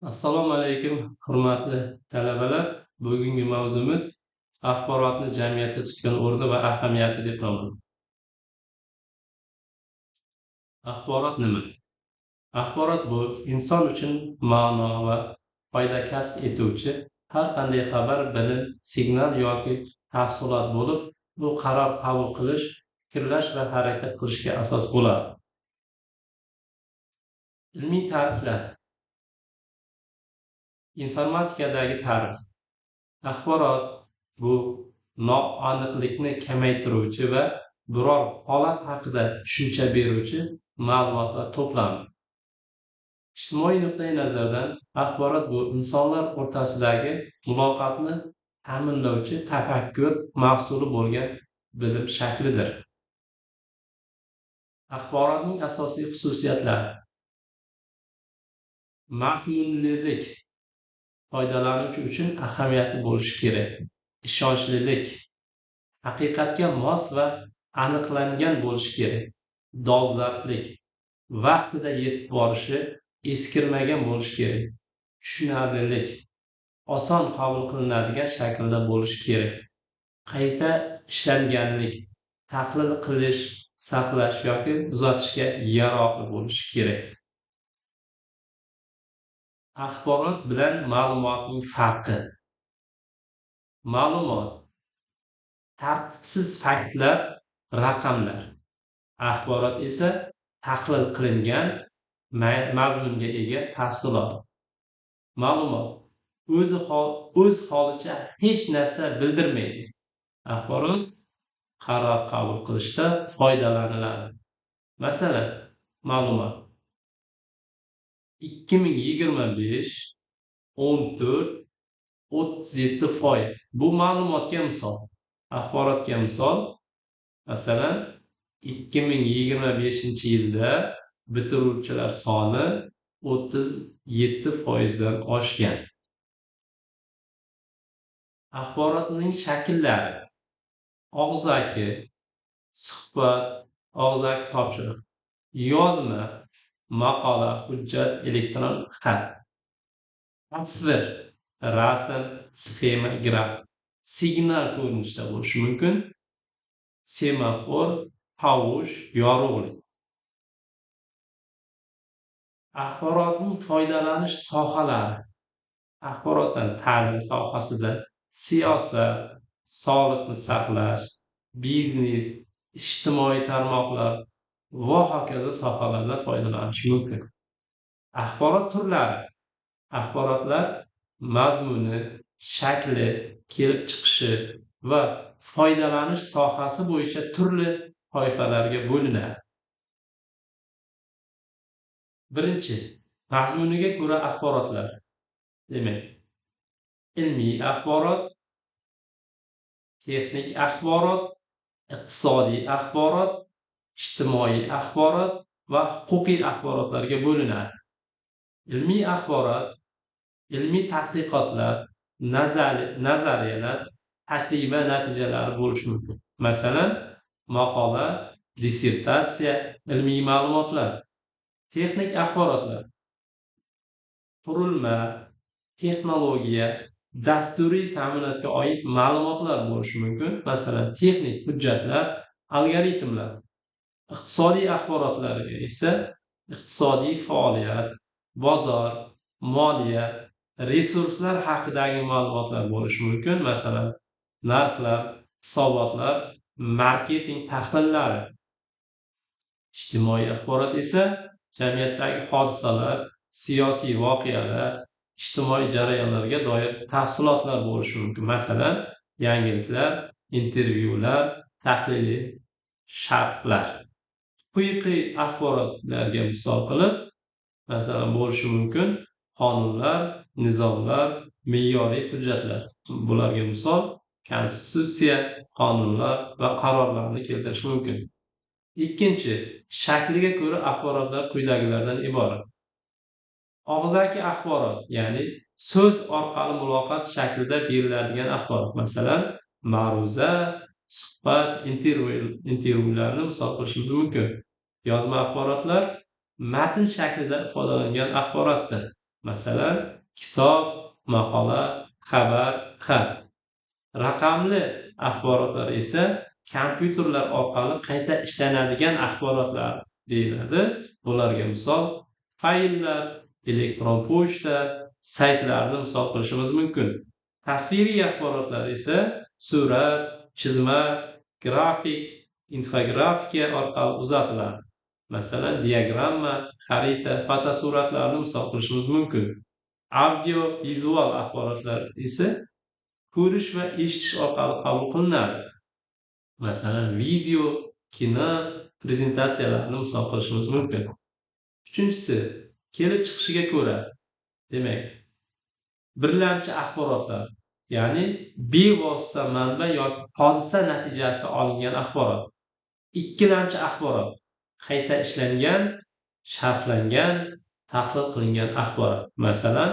Assalomu alaykum, hurmatli talabalar. Bugungi mavzumiz axborotni jamiyatda tutgan o'rni va ahamiyati deb nomlanadi. Axborot nima? Axborot bu inson uchun ma'no va foyda kasb etuvchi har qanday xabar, bilim, signal yoki tafsilot bo'lib, bu qaror qabul qilish, fikrlash va harakat qilishga asos bo'ladi. Ilmiy ta'riflar. Informatikadagi ta'rif. Axborot bu noaniqlikni kamaytiruvchi va biror holat haqida tushuncha beruvchi ma'lumotlar to'plami. Ijtimoiy nuqtai nazardan axborot bu insonlar o'rtasidagi muloqotni ta'minlovchi tafakkur mahsuli bo'lgan bilim shaklidir. Axborotning asosiy xususiyatlari: mazmunlilik, foydalanuvchi uchun ahamiyatli bo'lishi kerak. Ishonchlilik, haqiqatga mos va aniqlangan bo'lishi kerak. Dolzarblik, vaqtida yetib borishi, eskirmagan bo'lishi kerak. Tushunarlilik, oson qabul qilinadigan shaklda bo'lishi kerak. Qayta ishlanganlik, tahlil qilish, saqlash yoki uzatishga yaroqli bo'lishi kerak. Axborot bilan ma'lumotning farqi. Ma'lumot tartibsiz faktlar, raqamlar. Axborot esa tahlil qilingan, mazmunga ega tafsilot. Ma'lumot o'z holicha hech narsa bildirmaydi. Axborot qaror qabul qilishda foydalaniladi. Masalan, ma'lumot 2025 14-37%. Bu ma'lumotga misol. Axborotga misol, masalan, 2025-yilda bitiruvchilar soni 37% oshgan. Axborotning shakllari: og'zaki suhbat, og'zaki topshiriq, yozma, maqola, hujjat, elektron xat. Tasvir, rasm, sxema, graf. Signal ko'rinishida bo'lishi mumkin. Semafor, tovush, yorug'lik. Axborotning foydalanish sohalari. Axborotdan ta'lim sohasida siyosat, sog'liqni saqlash, biznes, ijtimoiy tarmoqlar va hokazo sohalarda foydalanish mumkin. Axborot turlari. Axborotlar mazmuni, shakli, kelib chiqishi va foydalanish sohasi bo'yicha turli toifalarga bo'linadi. Birinchi, mazmuniga ko'ra axborotlar. Demak, ilmiy axborot, texnik axborot, iqtisodiy axborot, ijtimoiy axborot va huquqiy axborotlarga bo'linadi. Ilmiy axborot ilmiy tadqiqotlar, nazariyalar, tajriba natijalari bo'lishi mumkin. Masalan, maqola, dissertatsiya, ilmiy ma'lumotlar. Texnik axborotlar: qurilma, texnologiya, dasturiy ta'minotga oid ma'lumotlar bo'lishi mumkin. Masalan, texnik hujjatlar, algoritmlar. Iqtisodiy axborotlarga esa iqtisodiy faoliyat, bozor, moliya, resurslar haqidagi ma'lumotlar bo'lishi mumkin. Masalan, narxlar, hisobotlar, marketing tahlillari. Ijtimoiy axborot esa jamiyatdagi hodisalar, siyosiy voqealar, ijtimoiy jarayonlarga doir tafsilotlar bo'lishi mumkin. Masalan, yangiliklar, intervyular, tahliliy sharhlar. Huquqiy axborotlarga misol qilib, masalan, bo'lishi mumkin qonunlar, nizomlar, me'yoriy hujjatlar. Bularga misol konstitutsiya, qonunlar va qarorlarni keltirish mumkin. Ikkinchi, shakliga ko'ra axborotlar quyidagilardan iborat. Og'zaki axborot, ya'ni so'z orqali muloqot shaklida beriladigan axborot. Masalan, ma'ruza, suhbat, intervyularni misol qilishimiz mumkin. Yozma axborotlar matn shaklida ifodalangan axborotdir. Masalan, kitob, maqola, xabar, xat. Raqamli axborotlar esa kompyuterlar orqali qayta ishlanadigan axborotlar deyiladi. Bularga misol fayllar, elektron pochta, saytlarni misol qilishimiz mumkin. Tasviriy axborotlar esa surat, chizma, grafik, infografika orqali uzatiladi. Masalan, diagramma, xarita, fotosuratlarni misol qilishimiz mumkin. Audio vizual axborotlar esa ko'rish va eshitish orqali qabul qilinadi. Masalan, video, kino, prezentatsiyalarni misol qilishimiz mumkin. Uchinchisi, kelib chiqishiga ko'ra, demak, birlamchi axborotlar, ya'ni bevosita manba yoki hodisa natijasida olingan axborot. Ikkilamchi axborot, qayta ishlangan, sharhlangan, tahlil qilingan axborot. Masalan,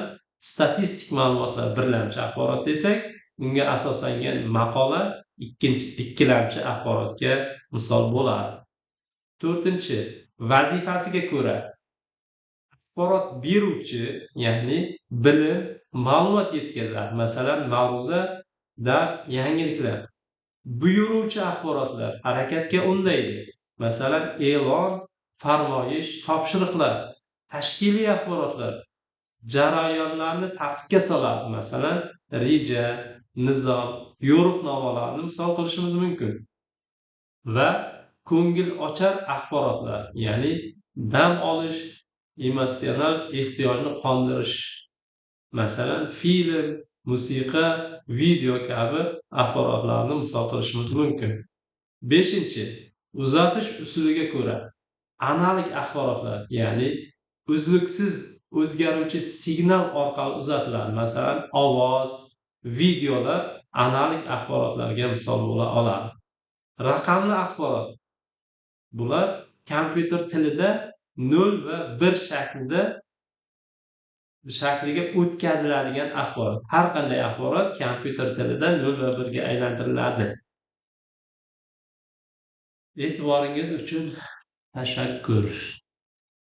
statistik ma'lumotlar birlamchi axborot desak, unga asoslangan maqola ikkilamchi axborotga misol bo'ladi. To'rtinchi, vazifasiga ko'ra axborot beruvchi, ya'ni bilim, ma'lumot yetkazadi. Masalan, ma'ruza, dars, yangiliklar. Buyuruvchi axborotlar harakatga undaydi. Masalan, e'lon, farmoyish, topshiriqlar. Tashkiliy axborotlar jarayonlarni tartibga soladi. Masalan, reja, nizom, yo'riqnomalarni misol qilishimiz mumkin. Va ko'ngil ochar axborotlar, ya'ni dam olish, emotsional ehtiyojni qondirish. Masalan, film, musiqa, video kabi axborotlarni misol qilishimiz mumkin. 5. Uzatish usuliga ko'ra analog axborotlar, ya'ni uzluksiz o'zgaruvchi signal orqali uzatiladi. Masalan, ovoz, videolar analog axborotlarga misol bo'la oladi. Raqamli axborot. Bular kompyuter tilida 0 va 1 shakliga o'tkaziladigan axborot. Har qanday axborot kompyuter tilida 0 va 1 ga aylantiriladi. E'tiboringiz uchun tashakkur.